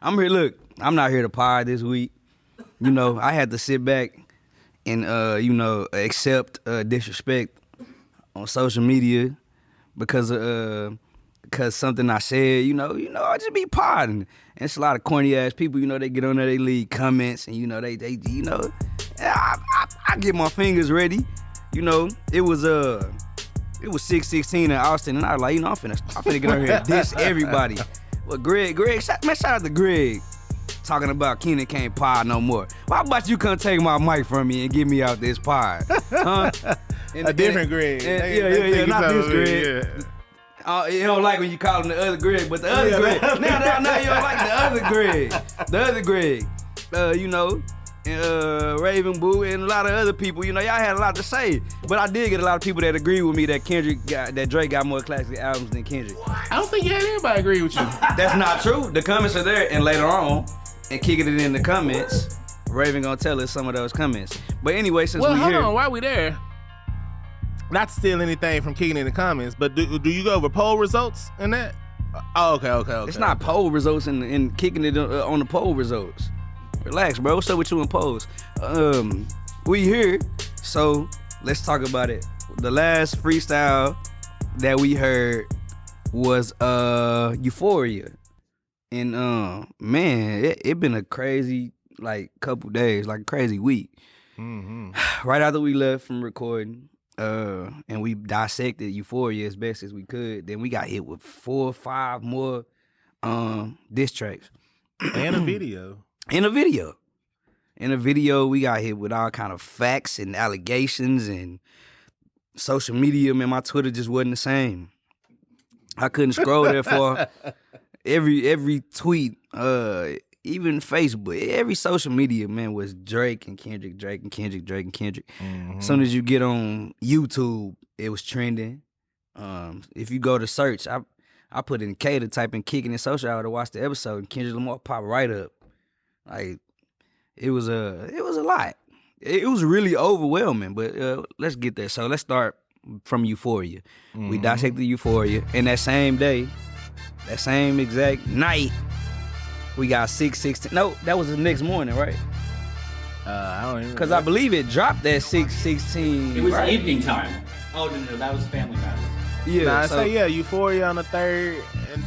I'm here. Look, I'm not here to pod this week. You know, I had to sit back and accept disrespect on social media because something I said. I just be podding. And it's a lot of corny ass people. They get on there, they leave comments, and I get my fingers ready. It was 616 in Austin, and I was like, I'm finna get on here and diss everybody. Well, Greg, shout out to Greg, talking about Keenan can't pod no more. Well, how about you come take my mic from me and get me out this pod? Huh? A different Greg. Yeah, not this Greg. Yeah. You don't like when you call him the other Greg, but the other Greg. Now you don't like the other Greg. The other Greg. Raven Boo and a lot of other people, y'all had a lot to say. But I did get a lot of people that agree with me that Drake got more classic albums than Kendrick. I don't think you had anybody agree with you. That's not true. The comments are there, and later on, and kicking it in the comments, Raven gonna tell us some of those comments. But anyway, since we here, hold on, while we there, not to steal anything from kicking in the comments, but do you go over poll results in that? Oh, okay. It's not poll results and kicking it on the poll results. Relax, bro. What's up with you in polls? We here, so let's talk about it. The last freestyle that we heard was Euphoria. And man, it been a crazy couple days, like a crazy week. Mm-hmm. Right after we left from recording, and we dissected Euphoria as best as we could, then we got hit with 4 or 5 more diss tracks. And a video. In a video, we got hit with all kind of facts and allegations and social media. Man, my Twitter just wasn't the same. I couldn't scroll there for every tweet, even Facebook. Every social media, man, was Drake and Kendrick, Drake and Kendrick, Drake and Kendrick. Mm-hmm. As soon as you get on YouTube, it was trending. If you go to search, I put in K to type in Kicking It Social Hour to watch the episode, and Kendrick Lamar pop right up. Like, it was a lot. It was really overwhelming, but let's get there. So let's start from Euphoria. Mm-hmm. We dissected Euphoria, and that same day, that same exact night, we got 616. No, that was the next morning, right? I don't even. Because I believe it dropped at 616. It was right? evening time. Oh no, that was Family Matters. Yeah, Euphoria on the 3rd, and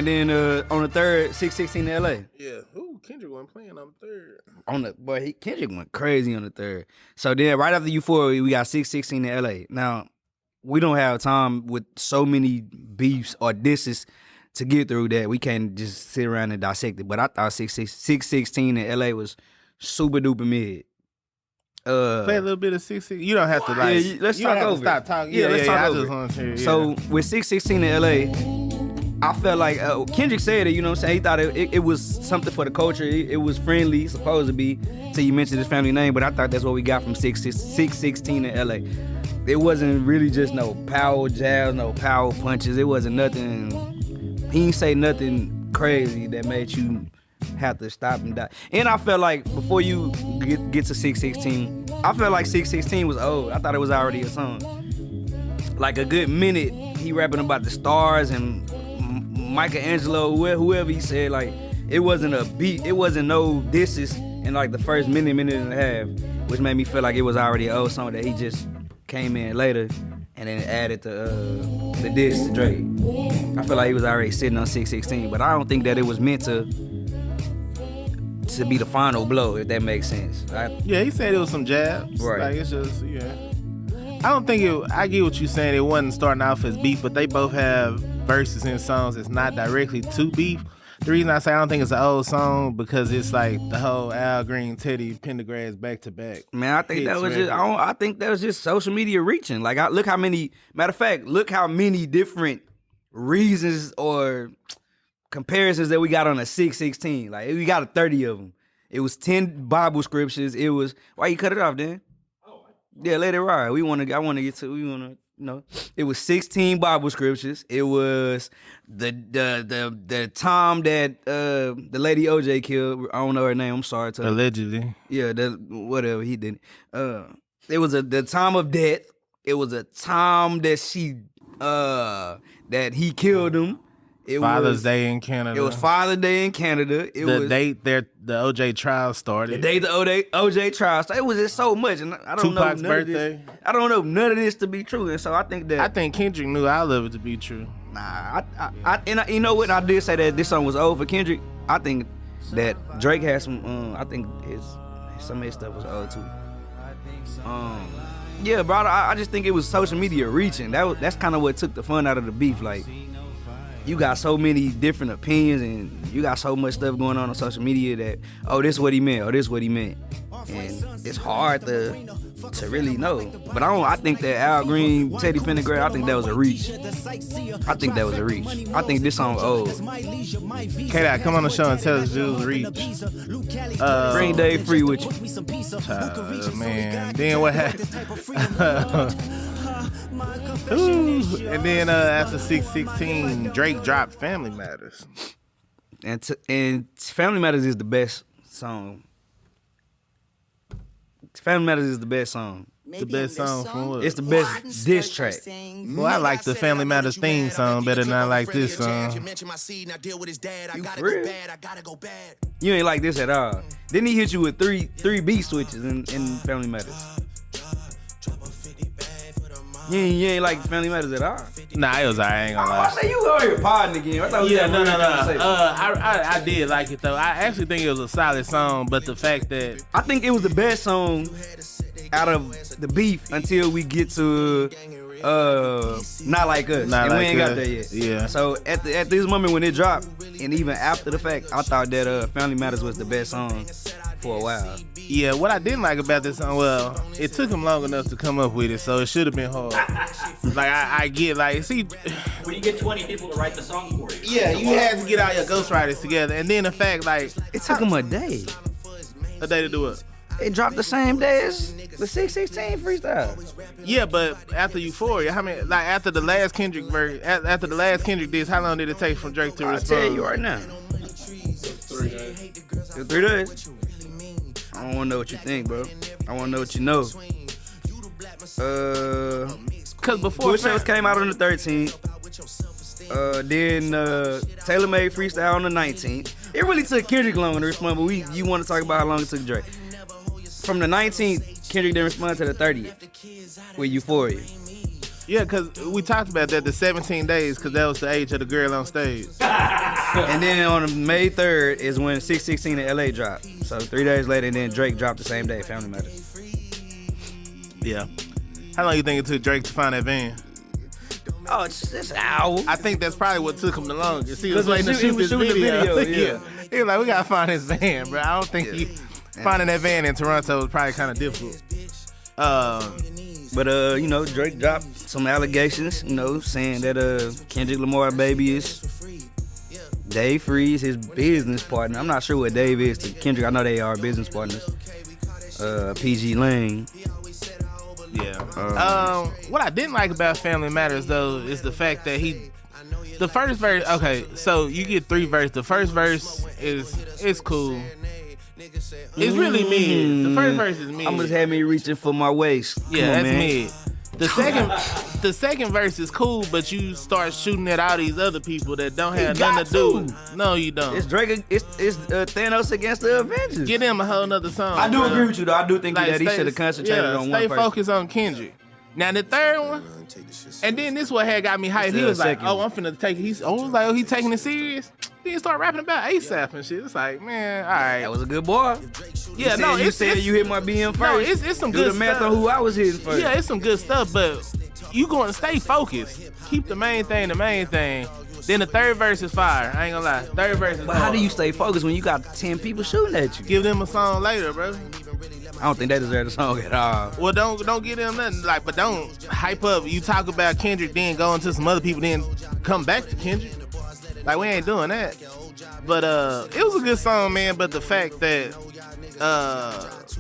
then on the 3rd, 616 in LA. Yeah. Ooh, Kendrick wasn't playing on the 3rd. Kendrick went crazy on the 3rd. So then right after Euphoria, we got 616 in LA. Now, we don't have time with so many beefs or disses to get through that. We can't just sit around and dissect it. But I thought 616 in LA was super duper mid. Play a little bit of 616. You don't have to let's talk over. Stop talking. Let's talk over. I just want to hear, yeah. So with 616 in LA, I felt like Kendrick said it, you know what I'm saying? He thought it was something for the culture. It was friendly, supposed to be, till you mentioned his family name, but I thought that's what we got from 616 in LA. It wasn't really just no power jabs, no power punches. It wasn't nothing. He didn't say nothing crazy that made you have to stop and die. And I felt like before you get to 616, I felt like 616 was old. I thought it was already a song. Like a good minute, he rapping about the stars and Michelangelo, whoever he said, like, it wasn't a beat, it wasn't no disses in like the first minute and a half, which made me feel like it was already an old song that he just came in later and then added the diss to Drake. I feel like he was already sitting on 616, but I don't think that it was meant to be the final blow, if that makes sense. He said it was some jabs. Right. Like, it's just, I don't think I get what you're saying. It wasn't starting off as beef, but they both have verses in songs that's not directly to beef. The reason I say I don't think it's an old song because it's like the whole Al Green, Teddy Pendergrass back to back. Man, I think that was just. I think that was just social media reaching. Like, look how many different reasons or comparisons that we got on a 616. Like, we got 30 of them. It was 10 Bible scriptures. It was why you cut it off, Dan? Yeah, let it ride. I want to get to. It was 16 Bible scriptures. It was the time that the lady OJ killed. I don't know her name. I'm sorry. Allegedly. Yeah, whatever, he didn't. It was the time of death. It was a time that that he killed him. It Father's was, Day in Canada. It was Father's Day in Canada. It the was date the OJ trial started. the day the OJ trial. So it was just so much, and I don't Tupac's know none birthday. Of this. I don't know none of this to be true, and so I think that I think Kendrick knew all of it to be true. you know what? I did say that this song was old for Kendrick. I think that Drake had some. I think some of his stuff was old too. Yeah, bro. I just think it was social media reaching. That's kind of what took the fun out of the beef. Like, you got so many different opinions, and you got so much stuff going on social media that, oh, this is what he meant, or this is what he meant, and it's hard to really know. But I think that Al Green, Teddy Pendergrass, I think that was a reach. I think that was a reach. I think this song old. K-Dot, come on the show and tell us if it was a reach. Bring Dave Free with you. Man, then what happened? And then after 616, Drake dropped Family Matters. And Family Matters is the best song. Family Matters is the best song. The best song from what? It's the best diss track. Well, I like the Family Matters theme song better than I like this song. You for real? You ain't like this at all. Didn't he hit you with three beat switches in Family Matters? You ain't like Family Matters at all. Nah, it was alright. I ain't gonna I lie. say you over here podding again. I thought we Yeah, had no. a real conversation. I did like it though. I actually think it was a solid song, but the fact that I think it was the best song out of the beef until we get to Not Like Us. Not and Like we ain't got Us, there yet. yeah. So at this moment when it dropped, and even after the fact, I thought that Family Matters was the best song for a while. yeah, what I didn't like about this song, well, it took him long enough to come up with it, so it should have been hard. Like I get see When you get 20 people to write the song for you. yeah, you had to get all your ghostwriters together, and then the fact like It took him a day. a day to do it. It dropped the same day as the 616 freestyle. Yeah, but after Euphoria, how many like after the last Kendrick verse, after the last Kendrick diss, how long did it take for Drake to I'll respond? tell you right now. 3 days. 3 days. I don't want to know what you think, bro. I want to know what you know. Cause before Push Ups came out on the 13th. Then Taylor Made Freestyle on the 19th. It really took Kendrick long to respond, but you want to talk about how long it took Drake. From the 19th, Kendrick didn't respond to the 30th with Euphoria. Yeah, cause we talked about that the 17 days, cause that was the age of the girl on stage. And then on May 3rd is when 616 in LA dropped. So 3 days later, and then Drake dropped the same day, Family Matters. Yeah. How long you think it took Drake to find that van? Oh, it's an hour. I think that's probably what took him the longest. He was Because waiting to he shoot was this shooting the video. video, yeah. He was like, we gotta find this van, bro. I don't think finding that van in Toronto was probably kind of difficult. But Drake dropped some allegations, saying that Kendrick Lamar baby is Dave Freeze, his business partner. I'm not sure what Dave is to Kendrick. I know they are business partners. PG Lane. Yeah. What I didn't like about Family Matters though is the fact that the first verse. Okay, so you get 3 verses. The first verse is cool. It's really mid. The first verse is mid. Almost had me reaching for my waist. Yeah, Come on, that's man. mid. The second verse is cool, but you start shooting at all these other people that don't have nothing to do. No, you don't. It's Drake. It's Thanos against the Avengers. Get him a whole nother song. I do bro. agree with you though. I do think Like, that he should have concentrated on one Stay person. focused on Kendrick. Now the third one, and then this one had got me hyped. He The was like, second "Oh, one. I'm finna take it." He taking it serious. Then he start rapping about ASAP and shit. It's like, man, all right. That was a good boy. Yeah, You said you hit my BM first. No, it's some Do good the math stuff. on who I was hitting first. Yeah, it's some good stuff, but you going to stay focused. Keep the main thing the main thing. Then the third verse is fire. I ain't gonna lie. Third verse is But how hard. do you stay focused when you got 10 people shooting at you? Give them a song later, bro? I don't think they deserve the song at all. Well, don't give them nothing. Like, but don't hype up. You talk about Kendrick, then go into some other people, then come back to Kendrick. Like, we ain't doing that. But it was a good song, man. But the fact that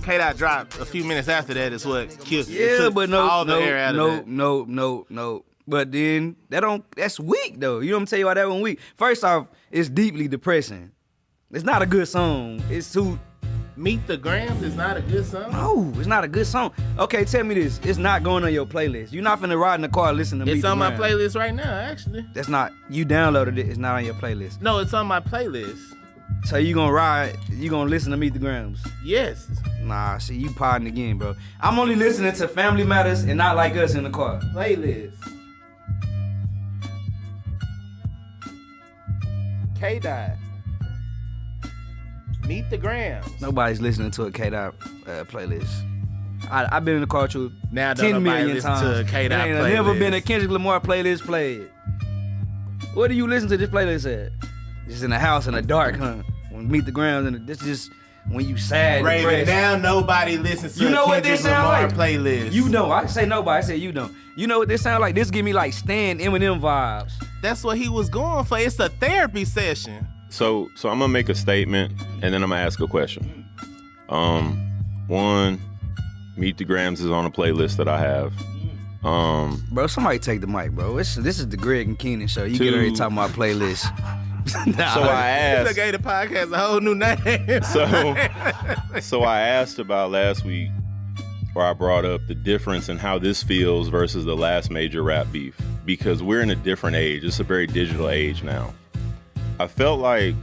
K-Dot dropped a few minutes after that is what killed it. It Yeah, took but all the air out of that. no. But then that's weak though. You know what I'm telling you why that one weak? First off, it's deeply depressing. It's not a good song. It's too Meet the Grams is not a good song. No, it's not a good song. Okay, tell me this. It's not going on your playlist. You're not finna ride in the car and listen to Meet It's the on my Grams. playlist right now, actually. That's not, you downloaded it. It's not on your playlist. No, it's on my playlist. So you gonna listen to Meet the Grams. Yes. Nah, see, you podding again, bro. I'm only listening to Family Matters and Not Like Us in the car. Playlist. K-Dot. Meet the Grams. Nobody's listening to a K-Dot playlist. I've been in the car with you Now don't 10 nobody million listen times. to a K-Dot There ain't playlist. never been a Kendrick Lamar playlist played. What do you listen to this playlist at? Just in the house in the dark, huh? When Meet the Grams, and this just when you sad. Raven, depressed. now nobody listens to You know a what Kendrick this sound Lamar like? playlist. You know, I say nobody. I say you don't. You know what this sound like? This give me like Stan Eminem vibes. That's what he was going for. It's a therapy session. So I'm gonna make a statement and then I'm gonna ask a question. One, Meet the Grams is on a playlist that I have. Bro, somebody take the mic, bro. This is the Greg and Keenan show. You get Two. already talking about playlist. Nah. So I Look, asked. gave the podcast a whole new name. So I asked about last week, where I brought up the difference in how this feels versus the last major rap beef, because we're in a different age. It's a very digital age now. I felt like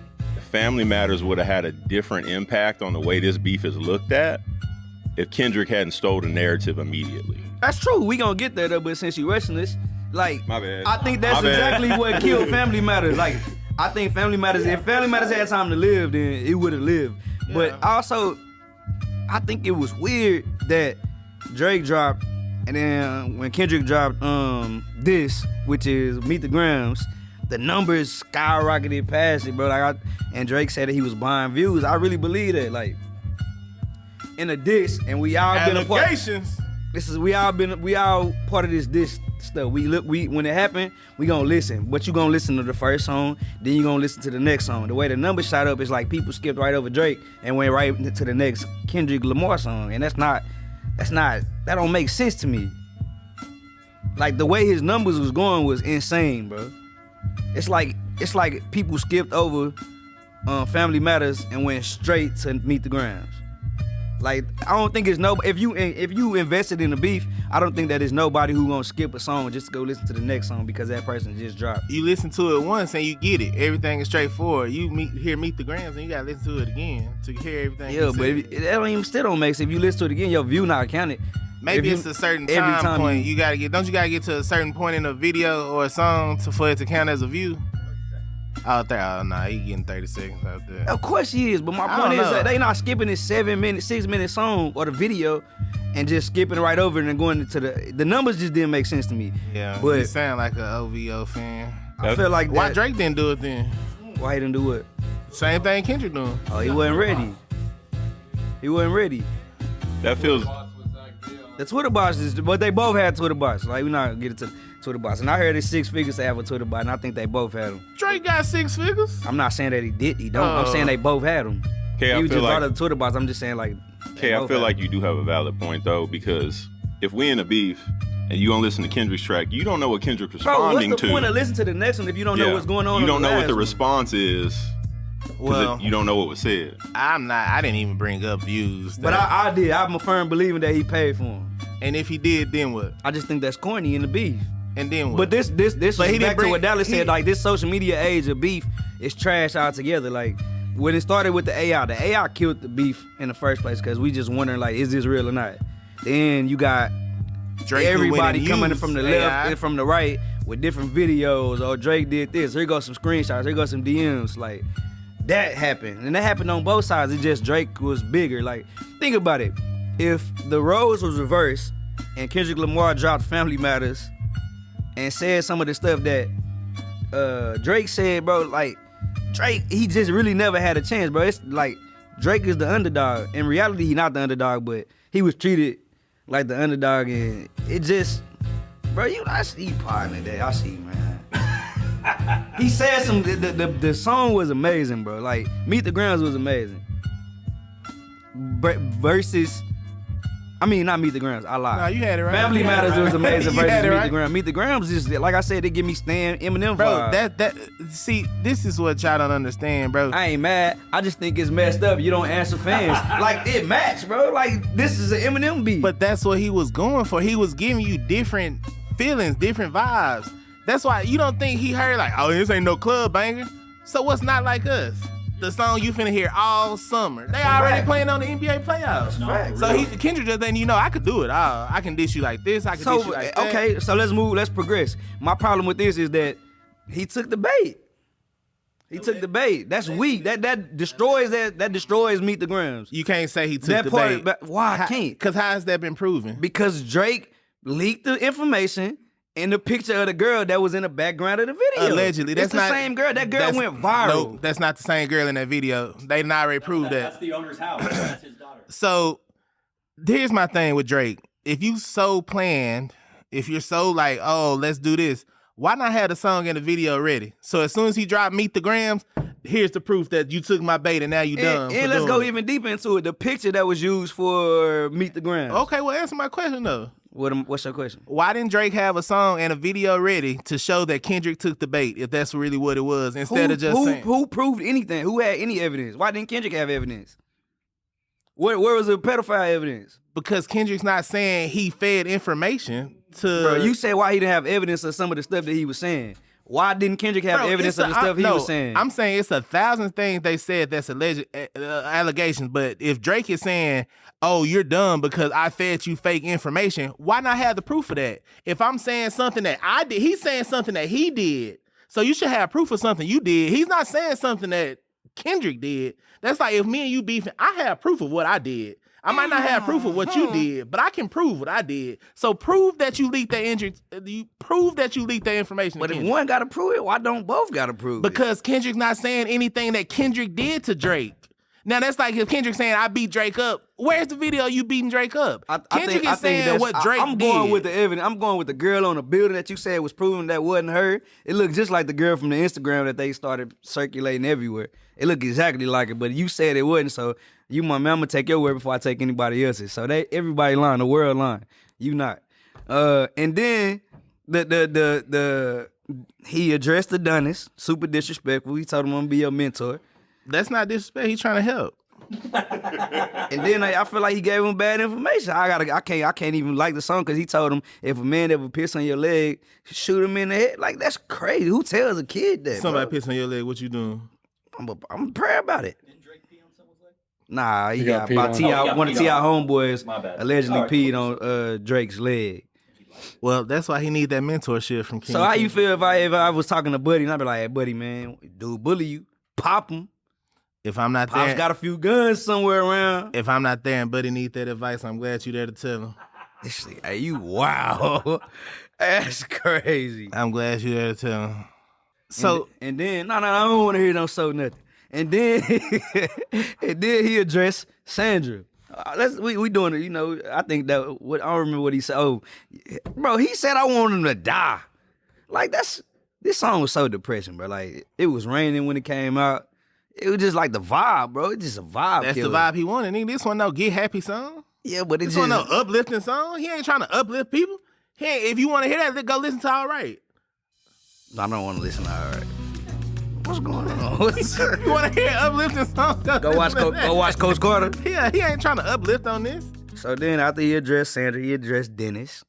Family Matters would have had a different impact on the way this beef is looked at if Kendrick hadn't stole the narrative immediately. That's true. We gonna get there though, but since you rushing this, like, My bad. I think that's My bad. exactly what killed Family Matters. Like, I think Family Matters, if Family Matters had time to live, then it would have lived. But also, I think it was weird that Drake dropped, and then when Kendrick dropped this, which is Meet the Grams, the numbers skyrocketed past it, bro. Like, and Drake said that he was buying views. I really believe that. Like, in a diss, and we all been a part. Allegations. We all part of this stuff. We when it happened, we gonna listen. But you gonna listen to the first song, then you gonna listen to the next song. The way the numbers shot up is like people skipped right over Drake and went right to the next Kendrick Lamar song, and that don't make sense to me. Like, the way his numbers was going was insane, bro. It's like people skipped over Family Matters and went straight to Meet the Grams. Like, I don't think it's if you invested in the beef, I don't think that there's nobody who gonna skip a song just to go listen to the next song because that person just dropped. You listen to it once and you get it. Everything is straightforward. You Meet the Grams and you gotta listen to it again to hear everything. Yeah, he but said. that don't even still don't make sense. If you listen to it again, your view not counted. Maybe If it's you- a certain every time point. you- You gotta get. Don't you gotta get to a certain point in a video or a song for it to count as a view? Out there, oh nah, he getting 30 seconds out there. Of course he is, but my I point don't is know. that they not skipping this 6-minute song or the video and just skipping it right over and then going into the numbers just didn't make sense to me. Yeah, But- you sound like an OVO fan. I feel like Why that, Drake didn't do it then? why he didn't do it? Same thing Kendrick doing. Oh, he wasn't ready. He wasn't ready. That feels. The Twitter bots but they both had Twitter bots. Like, we're not gonna get into Twitter bots. And I heard it's 6 figures to have a Twitter bot, and I think they both had them. Drake got 6 figures. I'm not saying that he did. He don't. I'm Oh. saying they both had them. Okay, I He feel just like- brought up the Twitter bots. I'm just saying, like. Okay, I feel like you do have a valid point though, because if we in a beef and you don't listen to Kendrick's track, you don't know what Kendrick's Bro, what's responding the to. point of listening to the next one if you don't know Yeah. what's going on? You don't know what the last one? response is. Well, You don't know what was said. I didn't even bring up views. But I did. I'm a firm believer that he paid for him. And if he did, then what? I just think that's corny in the beef. And then what? But this But is he back didn't to bring- what Dallas he- said. Like, this social media age of beef is trash altogether. Like, when it started with the AI killed the beef in the first place because we just wondering, like, is this real or not? Then you got Drake who went everybody and coming used from the AI. left and from the right with different videos. Oh, Drake did this. Here goes some screenshots. Here goes some DMs. Like, that happened. And that happened on both sides. It's just Drake was bigger. Like, think about it. If the roles was reversed and Kendrick Lamar dropped Family Matters and said some of the stuff that Drake said, bro, like, Drake, he just really never had a chance, bro. It's like Drake is the underdog. In reality, he not the underdog, but he was treated like the underdog, and it just, bro, I see you partner that. I see, man. He said some. The song was amazing, bro. Like, Meet the Grams was amazing. Versus I mean, not Meet the Grams. I lied. No, you had it right. Family You had Matters it was right. amazing You versus had it Meet right. the Grams. Meet the Grams is, like I said, they give me Stan Eminem Bro, vibe. see, this is what y'all don't understand, bro. I ain't mad. I just think it's messed up. You don't answer fans. Like, it matched, bro. Like, this is an Eminem beat. But that's what he was going for. He was giving you different feelings, different vibes. That's why you don't think he heard like, oh, this ain't no club banger. So what's Not Like Us? The song you finna hear all summer. They already playing on the NBA playoffs. Fact. So Kendrick just think, I could do it. I can dish you like this. I can dish you like that. Okay, so let's progress. My problem with this is that he took the bait. He took the bait. That's weak. That destroys Meet the Grams. You can't say he took That the part, bait. but why I can't? Because how has that been proven? Because Drake leaked the information and the picture of the girl that was in the background of the video. Allegedly. It's That's the not, same girl. That girl that's- went viral. No, that's not the same girl in that video. They done already proved That's that. the owner's house. That's his daughter. So here's my thing with Drake. If you so planned, if you're so like, oh, let's do this, why not have the song and the video ready? So as soon as he dropped Meet the Grams, here's the proof that you took my bait and now you done. And let's go even deeper into it. The picture that was used for Meet the Grams. Okay, well, answer my question though. What's your question? Why didn't Drake have a song and a video ready to show that Kendrick took the bait, if that's really what it was, instead of just saying? Who proved anything? Who had any evidence? Why didn't Kendrick have evidence? Where was the pedophile evidence? Because Kendrick's not saying he fed information to... Bro, you said why he didn't have evidence of some of the stuff that he was saying. Why didn't Kendrick have evidence of the stuff he was saying? I'm saying it's 1,000 things they said that's alleged allegations, but if Drake is saying, oh, you're dumb because I fed you fake information, why not have the proof of that? If I'm saying something that I did, he's saying something that he did. So you should have proof of something you did. He's not saying something that Kendrick did. That's like if me and you beefing, I have proof of what I did. I might not have proof of what you did, but I can prove what I did. So prove that you leaked that information. But if one got to prove it, why don't both got to prove it? Because Kendrick's not saying anything that Kendrick did to Drake. Now that's like if Kendrick saying I beat Drake up. Where's the video you beating Drake up? Kendrick is saying what Drake I'm did. going with the evidence. I'm going with the girl on the building that you said was proven that wasn't her. It looked just like the girl from the Instagram that they started circulating everywhere. It looked exactly like it, but you said it wasn't. So I'm gonna take your word before I take anybody else's. So everybody lying, the world lying. You not. And then he addressed the Dunnis, super disrespectful. He told him I'm gonna be your mentor. That's not disrespect. He's trying to help. And then I feel like he gave him bad information. I can't even like the song because he told him if a man ever piss on your leg, shoot him in the head. Like that's crazy. Who tells a kid that? Somebody bro? piss on your leg. What you doing? I'm prayer about it. Didn't Drake pee on someone's leg? Nah, he got got peed about on. T.I. Oh, he got one of peed T.I. on. homeboys My bad. allegedly All right, peed cool. on Drake's leg. Well, that's why he need that mentorship from King. So how you feel if I was talking to Buddy and I'd be like, hey, Buddy, man, dude bully you, pop him. If I'm not Pop's there, got a few guns somewhere around. if I'm not there and Buddy need that advice, I'm glad you there to tell him. This nigga, hey, you wow. That's crazy. I'm glad you there to tell him. So and then no, I don't want to hear no so nothing. And then he addressed Sandra. We doing it, you know. I think that I don't remember what he said. Oh, bro, he said I want him to die. Like this song was so depressing, bro. Like it was raining when it came out. It was just like the vibe, bro. It's just a vibe. that's killer. the vibe he wanted. Nigga, this one no get happy song. Yeah, but it's This just one no uplifting song. He ain't trying to uplift people. He ain't, if you want to hear that, go listen to All Right. I don't want to listen to all right. What's going on? You want to hear uplifting song? Go watch Coach Carter. Yeah, he ain't trying to uplift on this. So then after he addressed Sandra, he addressed Dennis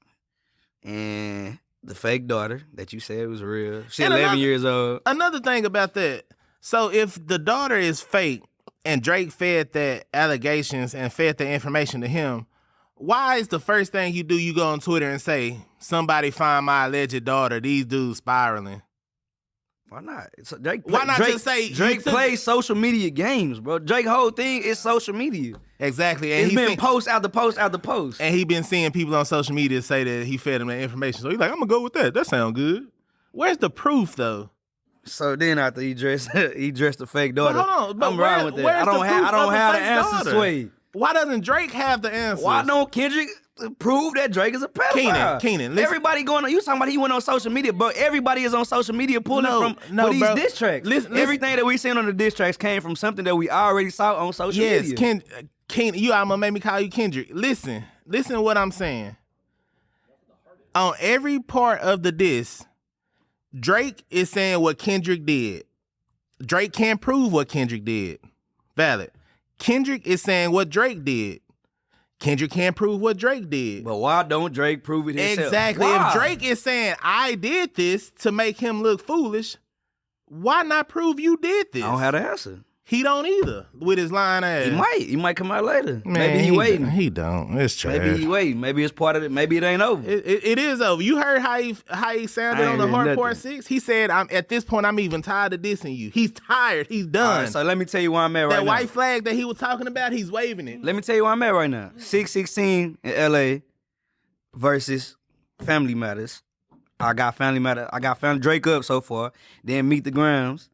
and the fake daughter that you said was real. She And 11 years old. Another thing about that. So if the daughter is fake and Drake fed that allegations and fed the information to him, why is the first thing you do you go on Twitter and say, somebody find my alleged daughter, these dudes spiraling? Why not? So Drake Why not just say you Drake took- plays social media games, bro? Drake's whole thing is social media. Exactly. And It's he been seen- post after post after post. And he been seeing people on social media say that he fed him that information. So he's like, I'm gonna go with that. That sound good. Where's the proof though? So then after he dressed the fake But daughter. hold on, but I'm riding with that. I don't have the answers, Sway. Why doesn't Drake have the answers? Why don't Kendrick prove that Drake is a pedophile? Keenan, listen. Everybody going on. You talking about he went on social media, but everybody is on social media pulling for these bro. diss tracks. Listen. Everything that we seen on the diss tracks came from something that we already saw on social Yes, media. You almost made me call you Kendrick. Listen to what I'm saying. On every part of the diss, Drake is saying what Kendrick did. Drake can't prove what Kendrick did. Valid. Kendrick is saying what Drake did. Kendrick can't prove what Drake did. But why don't Drake prove it himself? Exactly. Why? If Drake is saying, I did this to make him look foolish, why not prove you did this? I don't have the answer. He don't either with his line ass. He might come out later. Man, Maybe he waiting. He don't. It's trash. Maybe he waiting. Maybe it's part of it. Maybe it ain't over. It is over. You heard how he sounded I on ain't the heard Hard Part nothing. 6? He said, at this point, I'm even tired of dissing you. He's tired. He's All done. right, so let me tell you where I'm at right that now. white flag that he was talking about, he's waving it. Let me tell you where I'm at right now. 616 in LA versus Family Matters. I got Family Drake up so far. Then Meet the Grams.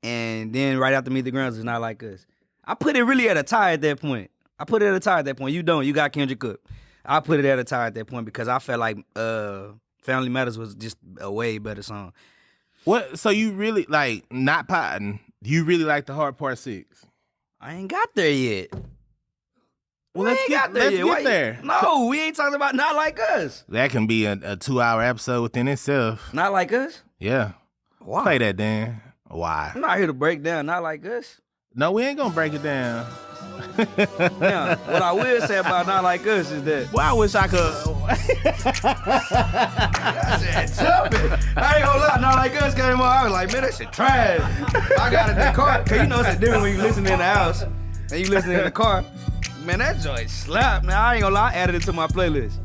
And then right after Meet the Grams is Not Like Us. I put it really at a tie at that point. You don't. You got Kendrick up. I put it at a tie at that point because I felt like Family Matters was just a way better song. What? So you really, like, not potting, you really like the Hard Part 6? I ain't got there yet. Well, We let's ain't get got there yet. Let's get there. No, we ain't talking about Not Like Us. That can be a 2-hour episode within itself. Not Like Us? Yeah. Why? Play that, Dan. Why? I'm not here to break down Not Like Us. No, we ain't gonna break it down. Now, what I will say about Not Like Us is that Well, I wish I could. I ain't gonna lie, Not Like Us came on. I was like, man, that shit trash. I got it in the car. Cause you know it's a difference when you listen in the house and you listen in the car. Man, that joint slap. Man, I ain't gonna lie, I added it to my playlist.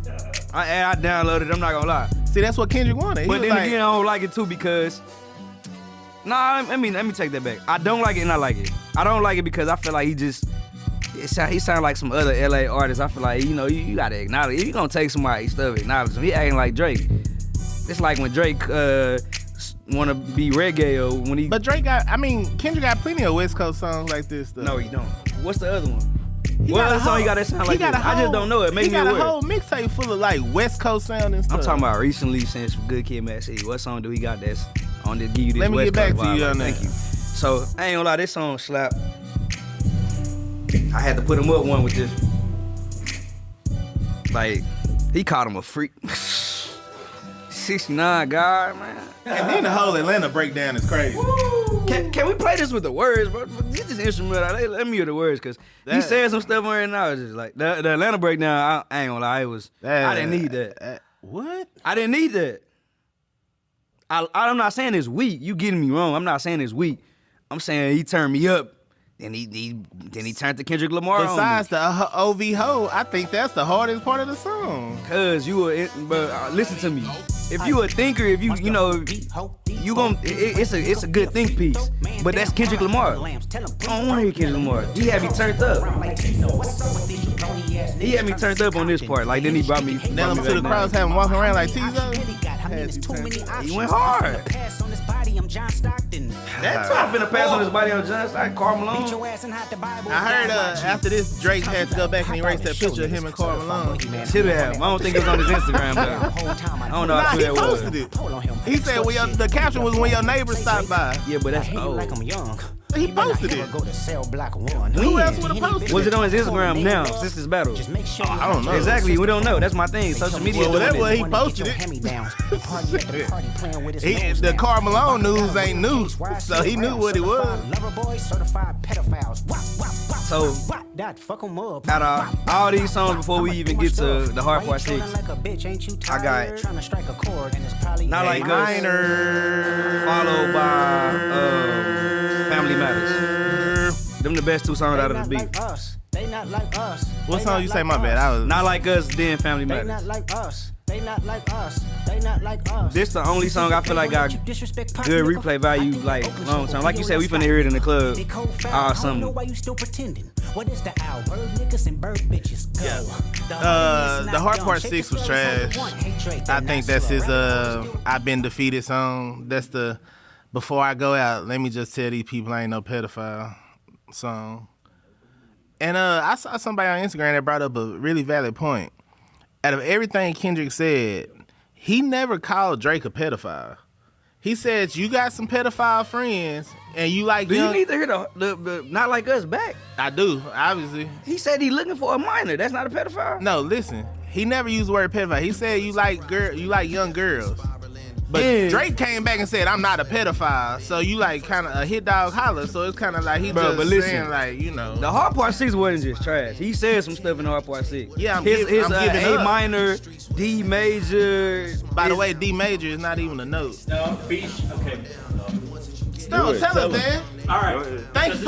I downloaded it, I'm not gonna lie. See, that's what Kendrick wanted. He But was then like, again, I don't like it too because let me take that back. I don't like it and I like it. I don't like it because I feel like he sound like some other LA artists. I feel like, you gotta acknowledge. If you gonna take somebody's stuff, acknowledge him. He acting like Drake. It's like when Drake wanna be reggae or when he. But Kendrick got plenty of West Coast songs like this, though. No, he don't. What's the other one? What other song he got that sound like this? I just don't know it. Make He me got aware. a whole mixtape full of, like, West Coast sounding stuff. I'm talking about recently since Good Kid, Mad City. What song do he got that's on this? Give you this Let me West get back Coast to vibe? you on Thank that. you. So I ain't gonna lie, this song slap. I had to put him up one with this. Like, he called him a freak. 69 guy, man. And then the whole Atlanta breakdown is crazy. Can we play this with the words, bro? Get this instrument out. Let me hear the words, because he said some stuff on it and I was just like, the Atlanta breakdown, I ain't gonna lie, I didn't need that. What? I didn't need that. I'm not saying it's weak. You getting me wrong. I'm not saying it's weak. I'm saying he turned me up. Then he turned to Kendrick Lamar Besides on me. the OV Ho, I think that's the hardest part of the song. Cause listen to me. If you a thinker, if you it's a good think piece. But that's Kendrick Lamar. I don't want to hear Kendrick Lamar. He had me turned up. He had me turned up on this part. Like then he brought me. Nail him to the cross, have him walking around like Tizo. He went hard. That's I'm finna pass on his body on John Stockton, Karl Malone. I heard after this, Drake had to go back and erase that picture of him and Karl Malone. Should have. I don't think it was on his Instagram though. I don't know how Nah, true he that was. posted it. He said the caption was when your neighbors stopped by. Yeah, but that's old. He posted it. Who else would have posted Was it? it on his Instagram now since this battle? I don't know. Exactly, we don't know. That's my thing. Social media. Well, doing that's what it. he posted it. The Karl Malone news ain't new, so he knew what it was. So, out of all these songs before we even get to the Hard Part 6, I got Not Like Us, Minor. followed by Family Matters. Them the best two songs out of the beat. They not like us. What song you say? My bad. I was Not Like Us, then Family They Matters. not like us. They not like us. They not like us. This the only song I feel like got good replay value, like long time. Like you said, we finna hear it in the club all summer. Know why you still pretending? What is the owl? Bird niggas and bird bitches. Go. the Hard Part 6 was trash. I think that's his I've Been Defeated song. That's the Before I Go Out, Let Me Just Tell These People I Ain't No Pedophile song. And I saw somebody on Instagram that brought up a really valid point. Out of everything Kendrick said, he never called Drake a pedophile. He said you got some pedophile friends and you like Do you young. need to hear the Not Like Us back? I do, obviously. He said he looking for a minor. That's not a pedophile? No, listen. He never used the word pedophile. He said you like young girls. But Yeah. Drake came back and said I'm not a pedophile. So you like kind of a hit dog holler. So it's kind of like he Bro, just but listen, saying like, you know. The Hard Part 6 wasn't just trash. He said some stuff in Hard Part 6. Yeah, I'm his giving A up. minor, D major. By the way, D major is not even a note. No, B. Okay. No, tell us, Dan. All right. Thanks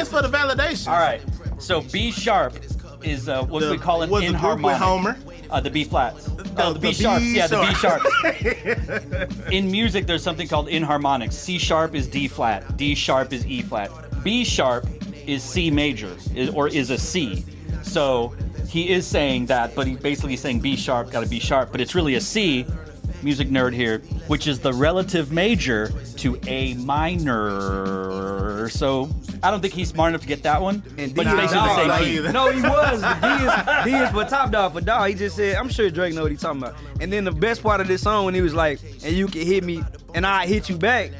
for the validation. All right. So B sharp is what The- we call an was the group with inharmonic. Homer? The B flats. Oh, the B B sharps. Yeah, the B sharp. sharps. In music, there's something called inharmonics. C sharp is D flat. D sharp is E flat. B sharp is C major, or is a C. So he is saying that, but he's basically saying B sharp, got to B sharp, but it's really a C. Music nerd here, which is the relative major to A minor. So I don't think he's smart enough to get that one. And But D he's is basically the dog. same dog key. either. No, he was. But D is for top dog for dog. He just said, I'm sure Drake know what he's talking about. And then the best part of this song when he was like, and you can hit me and I hit you back.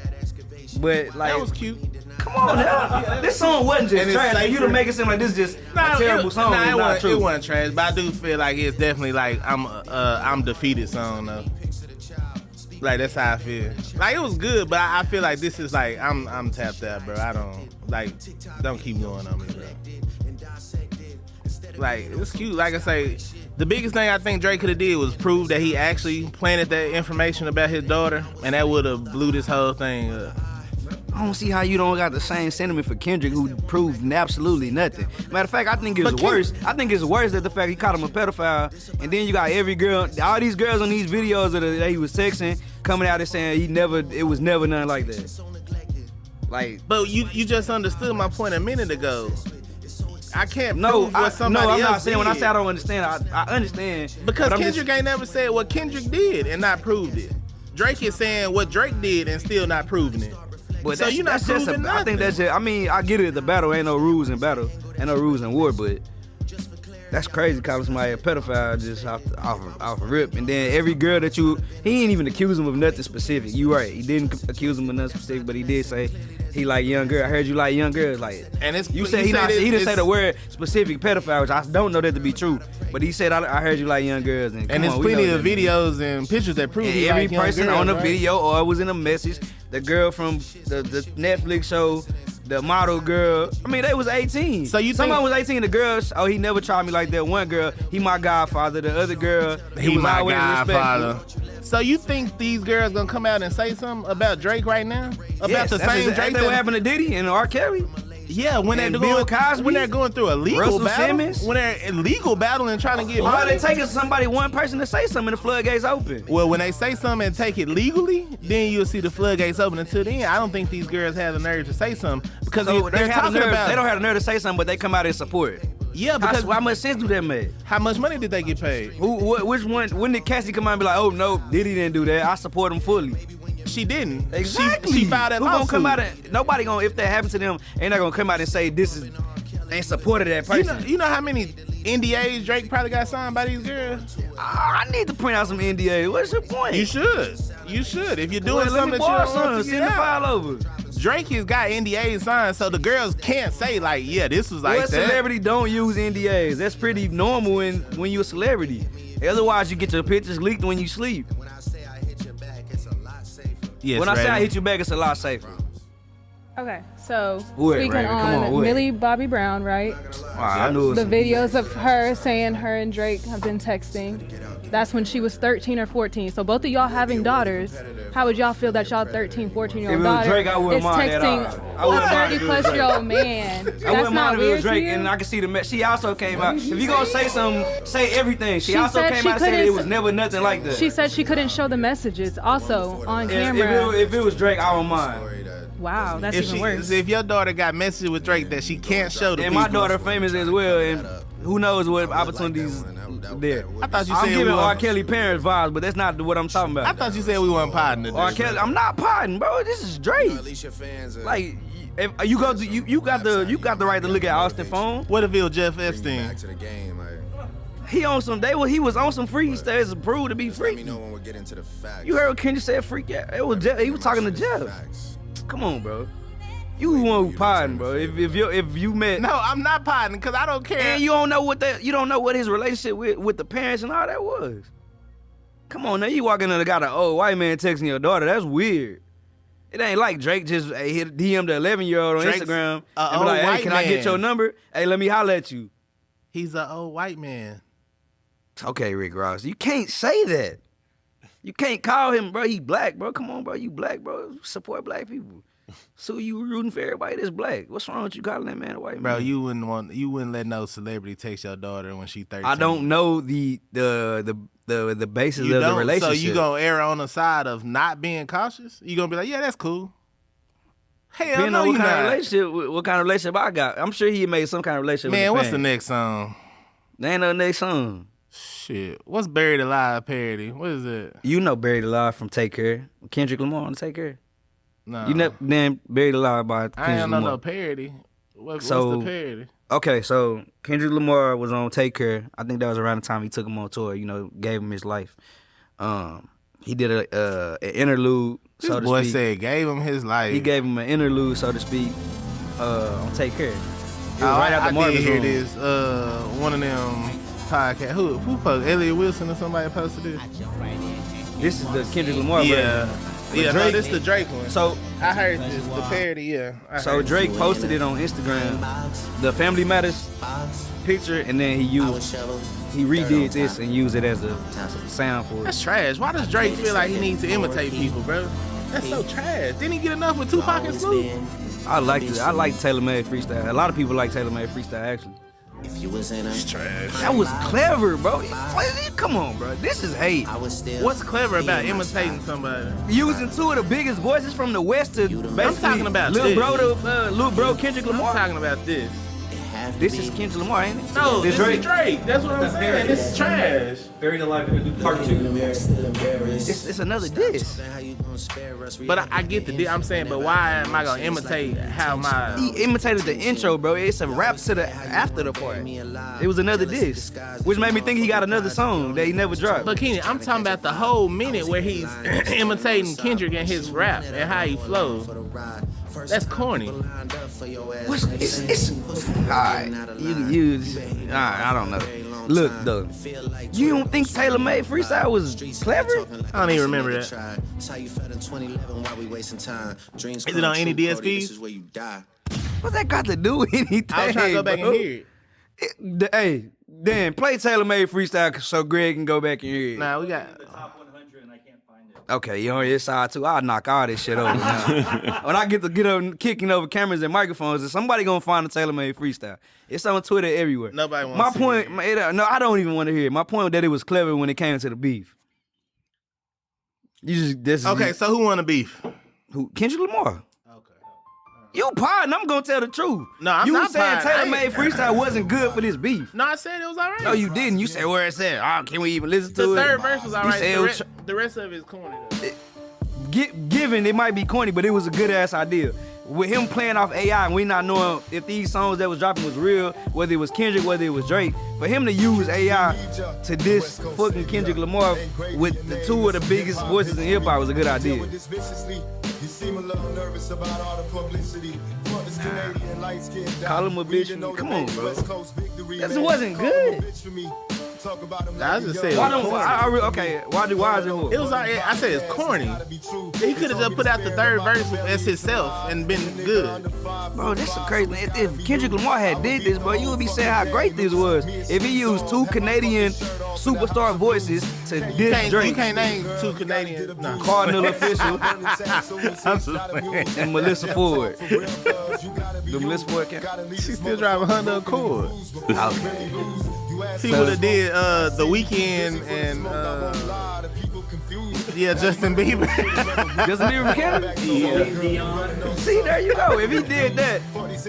But like, That was cute. come on now. This song wasn't just And it's trash. For you to sacred. make it seem like this is just a terrible song. Nah, It's not true. it wasn't trash, but I do feel like it's definitely like I'm defeated song though. Like that's how I feel. Like it was good, but I feel like this is like I'm tapped out, bro. I don't keep going on me, bro. Like it's cute. Like I say, the biggest thing I think Drake could have did was prove that he actually planted that information about his daughter, and that would have blew this whole thing up. I don't see how you don't got the same sentiment for Kendrick, who proved absolutely nothing. Matter of fact, I think it's But worse. I think it's worse that the fact he called him a pedophile, and then you got every girl, all these girls on these videos that he was sexing, coming out and saying it was never nothing like that. Like, But you just understood my point a minute ago. I can't no, prove what somebody I'm else not saying when I did. say I don't understand. I understand Because but I'm Kendrick ain't never said what Kendrick did and not proved it. Drake is saying what Drake did and still not proving it. But So that's, you're not that's just proving I think nothing. that's just. I mean, I get it. The battle ain't no rules in battle, ain't no rules in war. But that's crazy calling somebody a pedophile just off a rip. And then every girl that he ain't even accuse him of nothing specific. You right. He didn't accuse him of nothing specific, but he did say he like young girl. I heard you like young girls. Like, And it's you said he didn't say the word specific pedophile, which I don't know that to be true. But he said I heard you like young girls. And, And come there's on, we plenty know of that. videos and pictures that prove And he every like young person girls, on the right? video or it was in a message, the girl from the Netflix show, the model girl, I mean, they was 18. So you Someone think- was 18, the girls, oh, he never tried me like that. One girl, he my godfather. The other girl, He was my always godfather. respectful. So you think these girls gonna come out and say something about Drake right now? About Yes, the that's same exactly Drake what that happened to Diddy and R. Kelly. Yeah, when they're And going, Bill Cosby? when they're going through a legal Russell battle, Simmons? when they're in legal battle and trying to get Why are money. they taking one person to say something and the floodgates open? Well, when they say something and take it legally, then you'll see the floodgates open. Until then, I don't think these girls have the nerve to say something because So they're they have talking the nerve, about. they don't have the nerve to say something, but they come out and support. Yeah, because How much sense do that make? how much money did they get paid? Which one? When did Cassie come out and be like, oh no, Diddy didn't do that. I support him fully. She didn't. Exactly. She filed that Who lawsuit. gonna come out and nobody gonna if that happened to them, ain't not gonna come out and say this is ain't supported that person. You know how many NDAs Drake probably got signed by these girls? I need to print out some NDA. What's your point? You should. You should. If you're doing Well, let something me that you borrow don't want some. to Send get the out. file over. Drake has got NDAs signed, so the girls can't say like, yeah, this was like What that. celebrity don't use NDAs? That's pretty normal when you're a celebrity. Otherwise, you get your pictures leaked when you sleep. Yes, When I say I Raven. hit you back, it's a lot safer. Okay, so Who it, speaking Raven? Come on on, who it? Millie Bobby Brown, right? I knew it was The videos of her saying her and Drake have been texting. That's when she was 13 or 14. So both of y'all having daughters, how would y'all feel that y'all 13, 14-year-old If it was daughter Drake, I wouldn't is mind at all. texting I wouldn't a mind if it was 30-plus-year-old man? I That's wouldn't not mind if it weird was to Drake, you? and I can see the. She also came out. If you gonna say something, say everything. She She also said came she out and said couldn't it was s- never nothing like that. She said she couldn't show the messages also on If camera. if it was Drake, I don't mind. Wow, that's If even worse. if your daughter got messages with Drake that she can't show to And people, my daughter famous as well, and who knows what opportunities there. I thought you I'm said giving we R. were- Kelly parents vibes, but that's not what I'm talking I about. thought you said we weren't partners. R. Kelly, I'm not potting, bro. This is Drake. Like, if you go to you got the right to look at Austin phone. What if it was Jeff Epstein? He was on some freaky stuff to prove to be freaky. You heard what Kendrick said, freak yeah. He was talking to Jeff. Come on, bro. You the one who podding, bro. If you met No, I'm not podding because I don't care. and you don't know what his relationship with the parents and all that was. Come on now, you walking in and got an old white man texting your daughter. That's weird. It ain't like Drake just hit DM the 11-year-old on Drake's Instagram a and be old like, hey, white can I get man. your number? Hey, let me holler at you. He's an old white man. Okay, Rick Ross, you can't say that. You can't call him, bro. He black, bro. Come on, bro. You black, bro. Support black people. So you rooting for everybody that's black. What's wrong with you calling that man a white man? Bro, you wouldn't let no celebrity text your daughter when she 13. I don't know the basis You of the don't, relationship. so you gonna err on the side of not being cautious? You gonna be like, yeah, that's cool. Hell Depending no, on you what kind of not. relationship, what kind of relationship I got. I'm sure he made some kind of relationship Man, with what's the parents. next song? There ain't no next song. Shit, what's Buried Alive parody? What is it? You know Buried Alive from Take Care. Kendrick Lamar on Take Care. No, You never then Buried Alive by I Kendrick ain't know Lamar. no parody. What's So- the parody? Okay, so Kendrick Lamar was on Take Care. I think that was around the time he took him on tour, gave him his life. He did an interlude, This so to boy speak. said gave him his life. He gave him an interlude, so to speak, on Take Care. It was Oh, right after I Marvin's did hear Room. this. One of them podcast. Who posted? Elliot Wilson or somebody posted this? This is the Kendrick Lamar Yeah, version. yeah. No, Drake- this the Drake one. So I heard this, the parody. Yeah. I So heard Drake this. posted it on Instagram, the Family Matters picture, and then he redid this and used it as a sound for That's it. trash. Why does Drake feel like he needs to imitate people, bro? That's so trash. Didn't he get enough with Tupac and Snoop? I like Taylor Made Freestyle. A lot of people like Taylor Made Freestyle actually. It's trash. That was clever, bro. Come on, bro. This is hate. What's clever about imitating somebody? Using two of the biggest voices from the West to basically I'm talking about Lil this. Bro Kendrick I'm Lamar. talking about this. This is Kendrick Lamar, ain't it? No, This this is Drake. That's what I'm saying. This is trash. Buried Alive Part 2. It's another diss. But I get the deal. I'm saying, but why am I gonna imitate how my? He imitated the intro, bro. It's a rap to the after the part. It was another diss, which made me think he got another song that he never dropped. But Kenny, I'm talking about the whole minute where he's imitating Kendrick and his rap and how he flows. That's corny. It's alright. I don't know. Look though, you don't think Taylor Made Freestyle was clever? I don't even remember that. Is it on any DSPs? What that got to do with anything? I was trying to go back bro? and hear it. Hey, Dan, play Taylor Made Freestyle so Greg can go back and hear it. Nah, we got. Top 100 and I can't find it. Okay, you on your side too. I'll knock all this shit over now. When I get up kicking over cameras and microphones, is somebody gonna find a Taylor Made Freestyle? It's on Twitter everywhere. Nobody wants My to point, hear no, I don't even want to hear it. My point was that it was clever when it came to the beef. Okay, so who won the beef? who? Kendrick Lamar. You pardon, I'm gonna tell the truth. No, I'm you not saying pardon. Taylor Made Freestyle wasn't good for this beef. No, I said it was alright. No, you didn't. You said where it said, oh, can we even listen to The it? third verse was You alright. said it was The rest of it is corny though. given it might be corny, but it was a good ass idea. With him playing off AI and we not knowing if these songs that was dropping was real, whether it was Kendrick, whether it was Drake, for him to use AI to diss fucking Kendrick Lamar with the two of the biggest voices in hip hop was a good idea. You seem a little nervous about all the publicity. Call him a bitch for me. Come on, bro. This wasn't good. I just said Why don't okay? Why is it horrible? it was alright. I said it's corny. He could have just put out the third verse as himself and been good. Bro, this is crazy. If Kendrick Lamar had did this, bro, you would be saying how great this was. If he used two Canadian superstar voices to diss You Drake can't name two Canadian. No. Cardinal Official and Melissa Ford. The Melissa Ford can She still driving Honda Accord. okay. He would have did The Weeknd and Justin Bieber. Justin Bieber Canada? See, there you go. If he did that,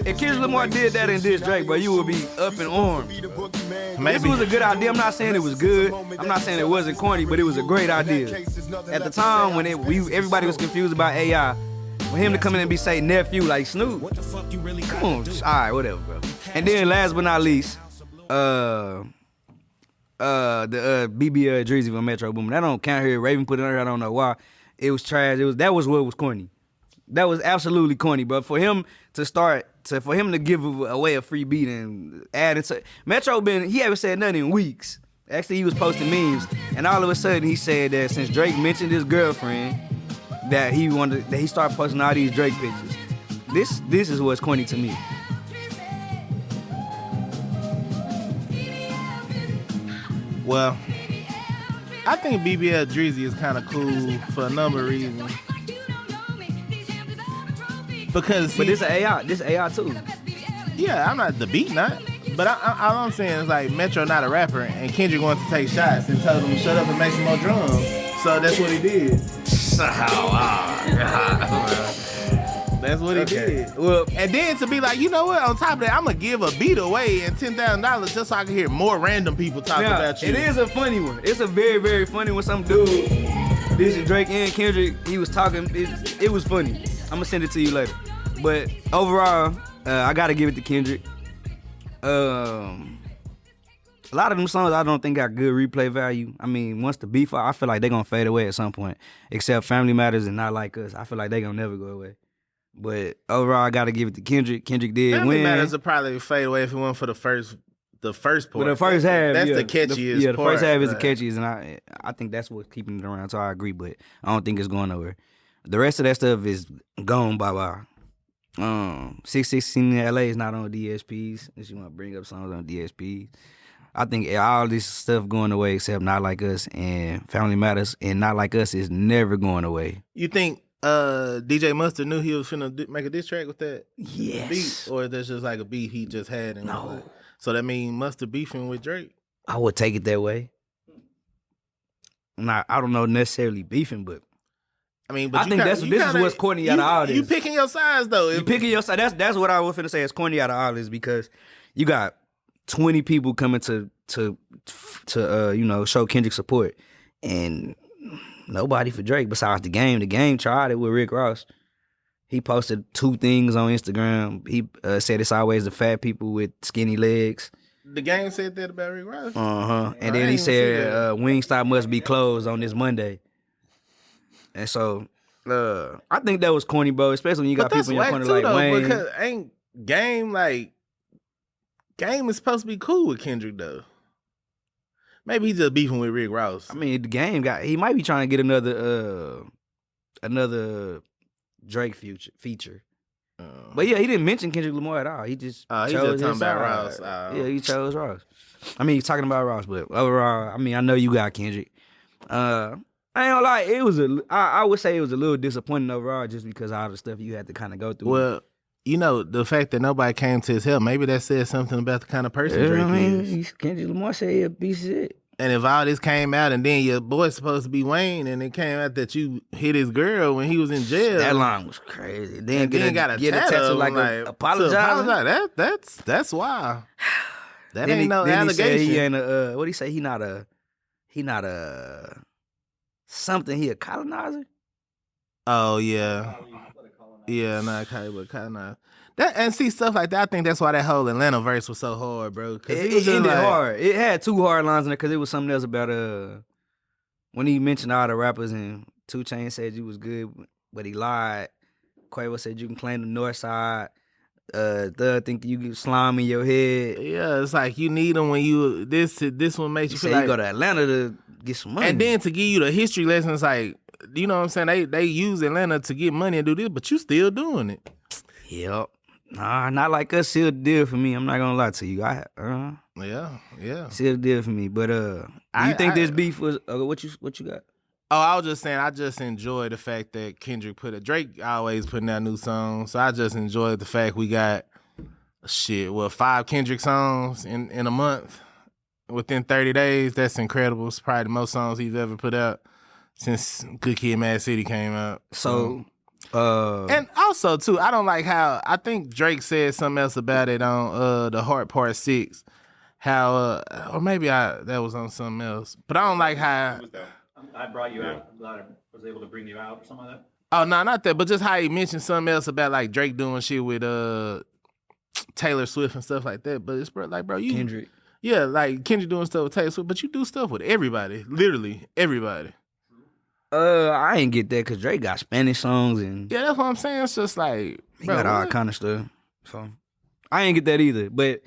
if Kendrick Lamar did that and diss Drake, bro, you would be up in arms. This was a good idea. I'm not saying it was good. I'm not saying it wasn't corny, but it was a great idea. At the time when everybody was confused about AI, for him to come in and be say nephew like Snoop, come on, all right, whatever, bro. And then last but not least, the BB Drizzy from Metro Boomin. That don't count here. Raven put it on here. I don't know why. It was trash. That was what was corny. That was absolutely corny, bro. For him to give away a free beat and add it to Metro he haven't said nothing in weeks. Actually, he was posting memes, and all of a sudden he said that since Drake mentioned his girlfriend, that he started posting all these Drake pictures. This is what's corny to me. Well, I think BBL Drizzy is kind of cool for a number of reasons. But this AI. This AI too. Yeah, I'm not the beat not. But all I'm saying is like Metro not a rapper, and Kendrick wanted to take shots and told him to shut up and make some more drums. So that's what he did. That's what he did. Well, and then to be like, you know what? On top of that, I'm gonna give a beat away and $10,000 just so I can hear more random people talk about you. It is a funny one. It's a very, very funny one. Some dude, this is Drake and Kendrick. He was talking. It was funny. I'm gonna send it to you later. But overall, I gotta give it to Kendrick. A lot of them songs I don't think got good replay value. I mean, once the beef, I feel like they're gonna fade away at some point. Except Family Matters and Not Like Us. I feel like they're gonna never go away. But overall, I gotta give it to Kendrick. Kendrick did Family win. Matters would probably fade away if it went for the first part. But the first half, that's the catchiest the part. first half is the catchiest, and I think that's what's keeping it around. So I agree, but I don't think it's going nowhere. The rest of that stuff is gone. Bye. 616 in LA is not on DSPs. If you want to bring up songs on DSPs, I think all this stuff going away except Not Like Us and Family Matters, and Not Like Us is never going away. You think DJ Mustard knew he was finna make a diss track with that Yes. beat, or that's just like a beat he just had? And No. So that means Mustard beefing with Drake. I would take it that way. I don't know necessarily beefing, but I mean, but I think this is what's corny out of all this. You picking your sides though. You picking your side. That's what I was finna say. It's corny out of all this because you got 20 people coming to show Kendrick support, and nobody for Drake besides the Game. The Game tried it with Rick Ross. He posted 2 things on Instagram. He said it's always the fat people with skinny legs. The Game said that about Rick Ross. And then he said Wingstop must be closed on this Monday. And so I think that was corny, bro. Especially when you got people in your corner like Wayne. Because ain't Game is supposed to be cool with Kendrick though. Maybe he's just beefing with Rick Ross. I mean, the Game he might be trying to get another Drake feature. But yeah, he didn't mention Kendrick Lamar at all. He just chose his side. Ross. Yeah, he chose Ross. I mean, he's talking about Ross, but overall, I mean, I know you got Kendrick. I ain't gonna lie, I would say it was a little disappointing overall just because of all the stuff you had to kind of go through. Well, you know, the fact that nobody came to his help, maybe that says something about the kind of person Drake is. Kendrick Lamar said he a piece of shit. And if all this came out and then your boy's supposed to be Wayne and it came out that you hit his girl when he was in jail. That line was crazy. Then got a tattoo like apologizing. That's wild. That then ain't no allegation. He said he ain't what'd he say? He not a something. He a colonizer? Oh yeah. Yeah, not colonizer. That and see stuff like that. I think that's why that whole Atlanta verse was so hard, bro. It ended hard. It had 2 hard lines in there because it was something else about when he mentioned all the rappers and 2 Chainz said you was good, but he lied. Quavo said you can claim the North Side. Thug think you get slime in your head. Yeah, it's like you need them when you this one makes you feel like you go to Atlanta to get some money, and then to give you the history lessons. Like you know what I'm saying? They use Atlanta to get money and do this, but you still doing it. Yep. Nah, Not Like Us sealed the deal for me. I'm not gonna lie to you. Yeah. Sealed the deal for me. But you think this beef was what you got? Oh, I was just saying I just enjoy the fact that Kendrick Drake always putting out new songs. So I just enjoyed the fact we got 5 Kendrick songs in a month within 30 days. That's incredible. It's probably the most songs he's ever put out since Good Kid, Mad City came out. So and also too, I don't like how I think Drake said something else about it on the Heart Part 6. How or maybe that was on something else. But I don't like how I brought you out. I was able to bring you out or something like that. Oh no, not that, but just how he mentioned something else about like Drake doing shit with Taylor Swift and stuff like that. But it's bro, you Kendrick. Yeah, like Kendrick doing stuff with Taylor Swift, but you do stuff with everybody, literally everybody. I ain't get that because Drake got Spanish songs and Yeah, that's what I'm saying. It's just like, he bro, got all what? kind of stuff. So I ain't get that either. But